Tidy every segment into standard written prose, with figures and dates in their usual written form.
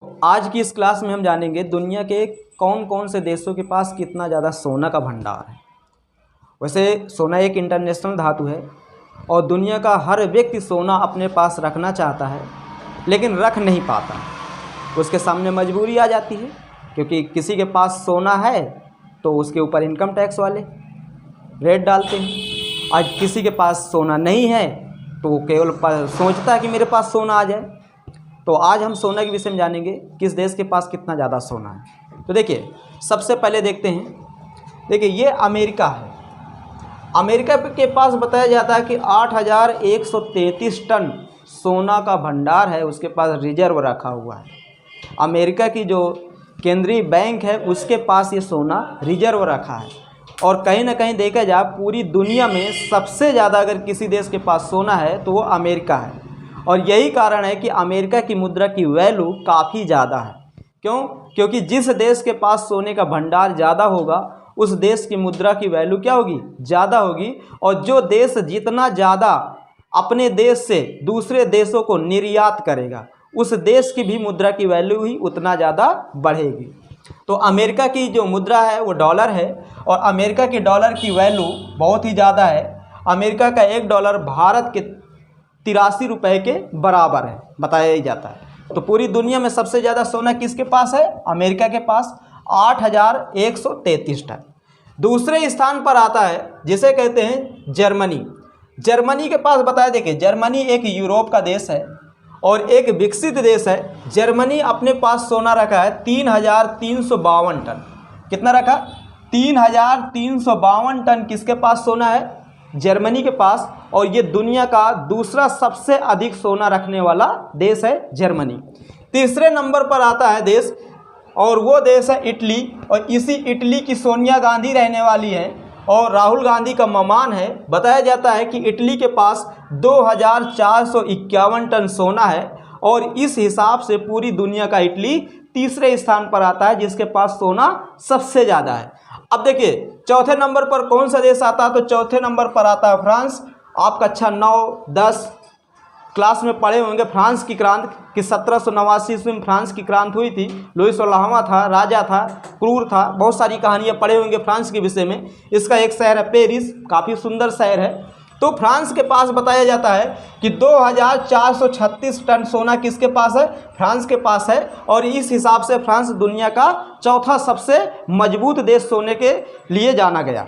आज की इस क्लास में हम जानेंगे दुनिया के कौन कौन से देशों के पास कितना ज़्यादा सोना का भंडार है। वैसे सोना एक इंटरनेशनल धातु है और दुनिया का हर व्यक्ति सोना अपने पास रखना चाहता है लेकिन रख नहीं पाता। उसके सामने मजबूरी आ जाती है क्योंकि किसी के पास सोना है तो उसके ऊपर इनकम टैक्स वाले रेट डालते हैं। आज किसी के पास सोना नहीं है तो वो केवल सोचता है कि मेरे पास सोना आ जाए। तो आज हम सोना के विषय में जानेंगे किस देश के पास कितना ज़्यादा सोना है। तो देखिए सबसे पहले देखते हैं, देखिए ये अमेरिका है। अमेरिका के पास बताया जाता है कि 8,133 टन सोना का भंडार है, उसके पास रिजर्व रखा हुआ है। अमेरिका की जो केंद्रीय बैंक है उसके पास ये सोना रिजर्व रखा है। और कहीं ना कहीं देखा जाए पूरी दुनिया में सबसे ज़्यादा अगर किसी देश के पास सोना है तो वो अमेरिका है। और यही कारण है कि अमेरिका की मुद्रा की वैल्यू काफ़ी ज़्यादा है। क्यों? क्योंकि जिस देश के पास सोने का भंडार ज़्यादा होगा उस देश की मुद्रा की वैल्यू क्या होगी? ज़्यादा होगी। और जो देश जितना ज़्यादा अपने देश से दूसरे देशों को निर्यात करेगा उस देश की भी मुद्रा की वैल्यू ही उतना ज़्यादा बढ़ेगी। तो अमेरिका की जो मुद्रा है वो डॉलर है और अमेरिका की डॉलर की वैल्यू बहुत ही ज़्यादा है। अमेरिका का $1 भारत के 83 रुपये के बराबर है, बताया ही जाता है। तो पूरी दुनिया में सबसे ज़्यादा सोना किसके पास है? अमेरिका के पास 8,133 टन। दूसरे स्थान पर आता है जिसे कहते हैं जर्मनी। जर्मनी के पास बताया, देखिए जर्मनी एक यूरोप का देश है और एक विकसित देश है। जर्मनी अपने पास सोना रखा है 3,352 टन। कितना रखा? 3,352 टन किसके पास सोना है? जर्मनी के पास। और ये दुनिया का दूसरा सबसे अधिक सोना रखने वाला देश है जर्मनी। तीसरे नंबर पर आता है देश और वो देश है इटली। और इसी इटली की सोनिया गांधी रहने वाली है और राहुल गांधी का मेहमान है। बताया जाता है कि इटली के पास 2,451 टन सोना है और इस हिसाब से पूरी दुनिया का इटली तीसरे स्थान पर आता है जिसके पास सोना सबसे ज़्यादा है। अब देखिए चौथे नंबर पर कौन सा देश आता है? तो चौथे नंबर पर आता है फ्रांस। आप कक्षा 9-10 क्लास में पढ़े होंगे फ्रांस की क्रांति कि 1789 ईस्वी में फ्रांस की क्रांति हुई थी। लुईस 16वां था, राजा था, क्रूर था। बहुत सारी कहानियाँ पढ़े होंगे फ्रांस के विषय में। इसका एक शहर है पेरिस, काफ़ी सुंदर शहर है। तो फ्रांस के पास बताया जाता है कि 2,436 टन सोना किसके पास है? फ्रांस के पास है। और इस हिसाब से फ्रांस दुनिया का चौथा सबसे मजबूत देश सोने के लिए जाना गया।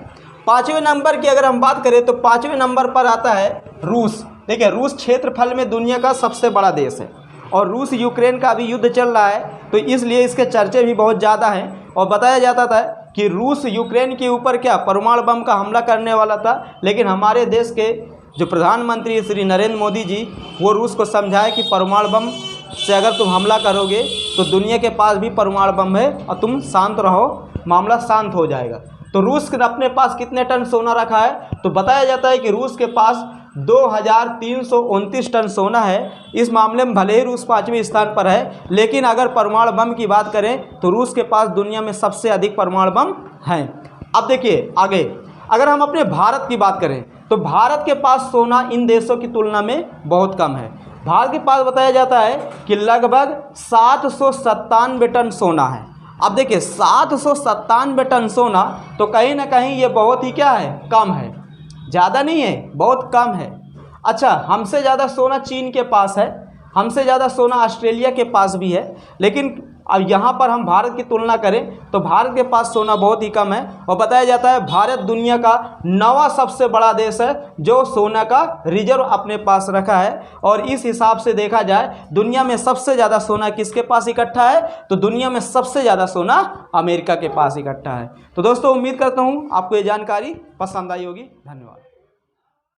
पाँचवें नंबर की अगर हम बात करें तो पाँचवें नंबर पर आता है रूस। देखिए रूस क्षेत्रफल में दुनिया का सबसे बड़ा देश है और रूस यूक्रेन का भी युद्ध चल रहा है तो इसलिए इसके चर्चे भी बहुत ज़्यादा हैं। और बताया जाता था कि रूस यूक्रेन के ऊपर क्या परमाणु बम का हमला करने वाला था, लेकिन हमारे देश के जो प्रधानमंत्री श्री नरेंद्र मोदी जी वो रूस को समझाए कि परमाणु बम से अगर तुम हमला करोगे तो दुनिया के पास भी परमाणु बम है और तुम शांत रहो, मामला शांत हो जाएगा। तो रूस ने अपने पास कितने टन सोना रखा है? तो बताया जाता है कि रूस के पास 2,329 टन सोना है। इस मामले में भले ही रूस 5वें स्थान पर है लेकिन अगर परमाणु बम की बात करें तो रूस के पास दुनिया में सबसे अधिक परमाणु बम हैं। अब देखिए आगे अगर हम अपने भारत की बात करें तो भारत के पास सोना इन देशों की तुलना में बहुत कम है। भारत के पास बताया जाता है कि लगभग 797 टन सोना है। अब देखिए 797 टन सोना तो कहीं ना कहीं ये बहुत ही क्या है? कम है, ज़्यादा नहीं है, बहुत कम है। अच्छा, हमसे ज़्यादा सोना चीन के पास है, हमसे ज़्यादा सोना ऑस्ट्रेलिया के पास भी है। लेकिन अब यहाँ पर हम भारत की तुलना करें तो भारत के पास सोना बहुत ही कम है। और बताया जाता है भारत दुनिया का 9वां सबसे बड़ा देश है जो सोना का रिजर्व अपने पास रखा है। और इस हिसाब से देखा जाए दुनिया में सबसे ज़्यादा सोना किसके पास इकट्ठा है? तो दुनिया में सबसे ज़्यादा सोना अमेरिका के पास इकट्ठा है। तो दोस्तों उम्मीद करता हूँ आपको ये जानकारी पसंद आई होगी। धन्यवाद।